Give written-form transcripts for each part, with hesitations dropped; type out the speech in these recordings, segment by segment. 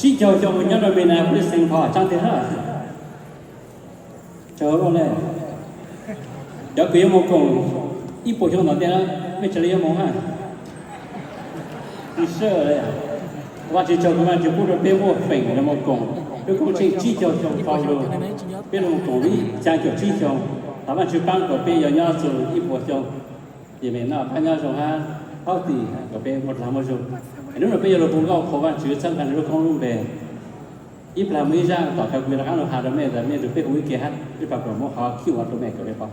chỉ cho mình nhớ rồi bên này cũng sinh hoạt trong thế hả chờ luôn này giờ quý một cùng ít bộ trong đó thế đó mấy chơi lấy món ha đi sơ đấy và chỉ cho các bạn chỉ phụ được bên một phỉnh là một cùng cái công trình chỉ cho phòng luôn bên một cùng đi trang kiểu chỉ cho các bạn chỉ ban của bên giờ nhau rồi ít bộ trong thì mình nó phải nhau rồi ha hao thì của bên một làm một rồi nếu là bây giờเราคงก็ขอว่าชื่อสำคัญเราคงรู้แบบอีปลาไม่ย่างต่อจากเวลาเราหาเราไม่แต่ไม่ดูเป็นอุ้ยเกี่ยฮัทที่ปลาผมว่าเขาคิวว่าตัวแม่ก็ได้ปะ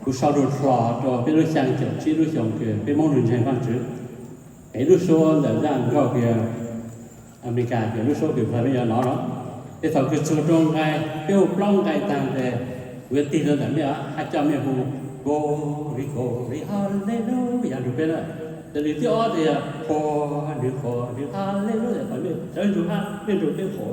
cú sau đột phá cho biết lúc sang chợ chỉ lúc xong kìa biết mong đừng chạy phát triển ấy lúc số là rằng cho kìa America kìa lúc số kìa phải bây giờ nó đó cái thằng cái số trong cái tiêu plong cái tàng để เวทีเราแต่ไม่อะอาจารย์ไม่หูโกริโกริฮาเลลูยาดูเป็นอะแต่ที่อ้อเนี่ยพอหรือฮาเลลูยาไปไม่ใช่ดูฮะไม่ดูเป็นขอ